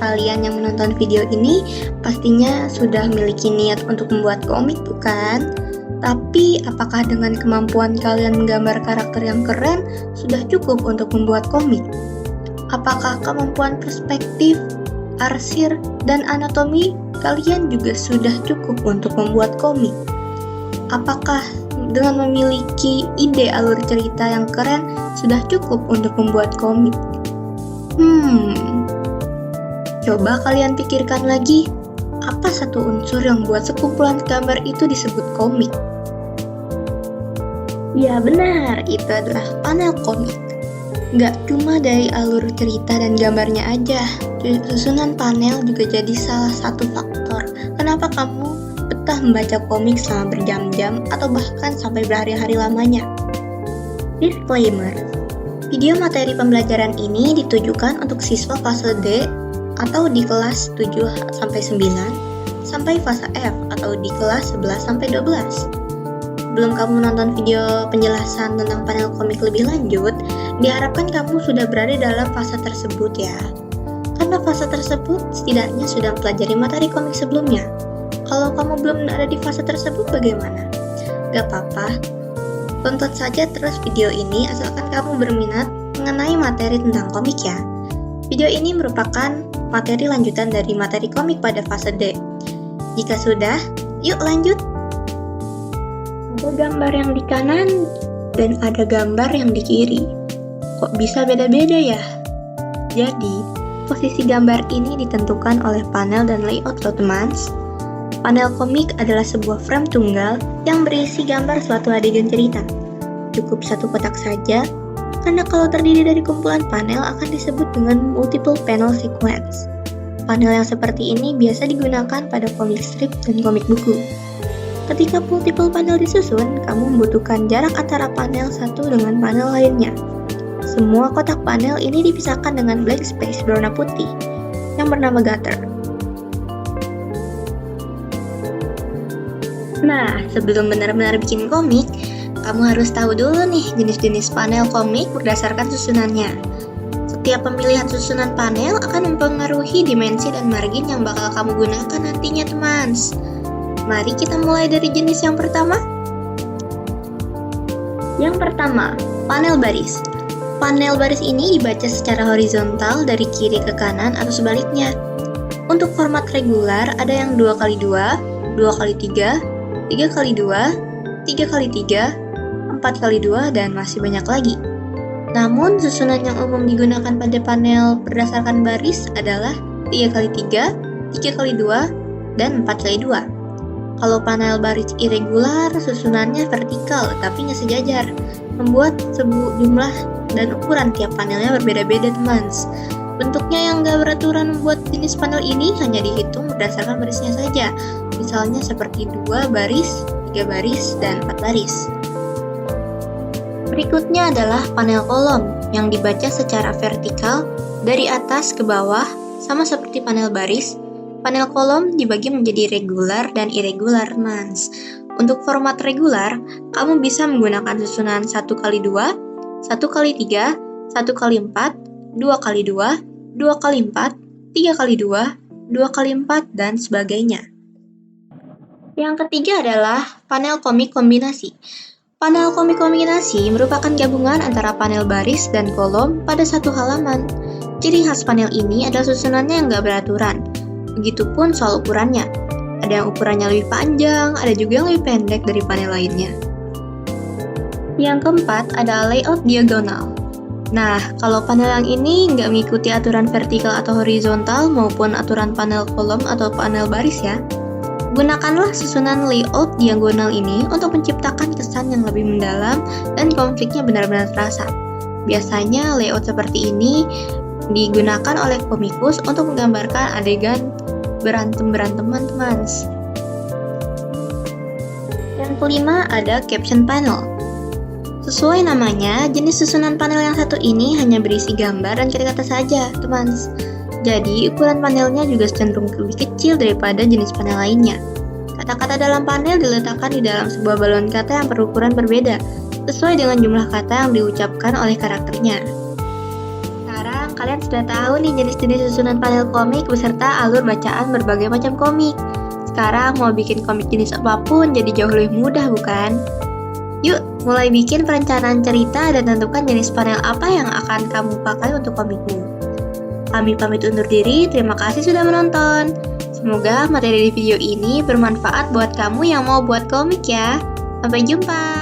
kalian yang menonton video ini pastinya sudah memiliki niat untuk membuat komik, bukan? Tapi apakah dengan kemampuan kalian menggambar karakter yang keren sudah cukup untuk membuat komik? Apakah kemampuan perspektif, arsir, dan anatomi kalian juga sudah cukup untuk membuat komik? Apakah dengan memiliki ide alur cerita yang keren sudah cukup untuk membuat komik? Coba kalian pikirkan lagi, apa satu unsur yang buat sekumpulan gambar itu disebut komik? Ya benar, itu adalah panel komik. Nggak cuma dari alur cerita dan gambarnya aja, susunan panel juga jadi salah satu faktor kenapa kamu betah membaca komik selama berjam-jam atau bahkan sampai berhari-hari lamanya. Disclaimer, video materi pembelajaran ini ditujukan untuk siswa fase D atau di kelas 7-9 sampai fase F atau di kelas 11-12. Sebelum kamu menonton video penjelasan tentang panel komik lebih lanjut, diharapkan kamu sudah berada dalam fase tersebut ya. Karena fase tersebut setidaknya sudah mempelajari materi komik sebelumnya. Kalau kamu belum ada di fase tersebut bagaimana? Gak apa-apa, tonton saja terus video ini asalkan kamu berminat mengenai materi tentang komik ya. Video ini merupakan materi lanjutan dari materi komik pada fase D. Jika sudah, yuk lanjut! Ada gambar yang di kanan dan ada gambar yang di kiri. Kok bisa beda-beda ya? Jadi, posisi gambar ini ditentukan oleh panel dan layout loh temans. Panel komik adalah sebuah frame tunggal yang berisi gambar suatu adegan cerita. Cukup satu kotak saja, karena kalau terdiri dari kumpulan panel akan disebut dengan multiple panel sequence. Panel yang seperti ini biasa digunakan pada komik strip dan komik buku. Ketika multiple panel disusun, kamu membutuhkan jarak antara panel satu dengan panel lainnya. Semua kotak panel ini dipisahkan dengan blank space berwarna putih yang bernama gutter. Nah, sebelum benar-benar bikin komik, kamu harus tahu dulu nih jenis-jenis panel komik berdasarkan susunannya. Setiap pemilihan susunan panel akan mempengaruhi dimensi dan margin yang bakal kamu gunakan nantinya, temans. Mari kita mulai dari jenis yang pertama. Yang pertama, panel baris. Panel baris ini dibaca secara horizontal dari kiri ke kanan atau sebaliknya. Untuk format regular ada yang 2x2, 2x3, 3x2, 3x3, 4x2, dan masih banyak lagi. Namun, susunan yang umum digunakan pada panel berdasarkan baris adalah 3x3, 3x2, dan 4x2. Kalau panel baris irregular, susunannya vertikal tapi nggak sejajar, membuat jumlah dan ukuran tiap panelnya berbeda-beda, temans. Bentuknya yang nggak beraturan membuat jenis panel ini hanya dihitung berdasarkan barisnya saja, misalnya seperti 2 baris, 3 baris, dan 4 baris. Berikutnya adalah panel kolom yang dibaca secara vertikal dari atas ke bawah, sama seperti panel baris. Panel kolom dibagi menjadi regular dan irregular, mans. Untuk format regular, kamu bisa menggunakan susunan 1x2, 1x3, 1x4, 2x2, 2x4, 3x2, 2x4, dan sebagainya. Yang ketiga adalah panel komik kombinasi. Panel komik kombinasi merupakan gabungan antara panel baris dan kolom pada satu halaman. Ciri khas panel ini adalah susunannya yang nggak beraturan. Begitupun soal ukurannya. Ada yang ukurannya lebih panjang, ada juga yang lebih pendek dari panel lainnya. Yang keempat ada layout diagonal. Nah, kalau panel yang ini nggak mengikuti aturan vertikal atau horizontal maupun aturan panel kolom atau panel baris ya. Gunakanlah susunan layout diagonal ini untuk menciptakan kesan yang lebih mendalam dan konfliknya benar-benar terasa. Biasanya layout seperti ini digunakan oleh komikus untuk menggambarkan adegan berantem-beranteman, temans. Yang kelima ada caption panel. Sesuai namanya, jenis susunan panel yang satu ini hanya berisi gambar dan kata-kata saja, temans. Jadi, ukuran panelnya juga cenderung lebih kecil daripada jenis panel lainnya. Kata-kata dalam panel diletakkan di dalam sebuah balon kata yang berukuran berbeda, sesuai dengan jumlah kata yang diucapkan oleh karakternya. Sekarang, kalian sudah tahu nih jenis-jenis susunan panel komik beserta alur bacaan berbagai macam komik. Sekarang mau bikin komik jenis apapun jadi jauh lebih mudah, bukan? Yuk, mulai bikin perencanaan cerita dan tentukan jenis panel apa yang akan kamu pakai untuk komikmu. Kami pamit undur diri, terima kasih sudah menonton. Semoga materi di video ini bermanfaat buat kamu yang mau buat komik ya. Sampai jumpa!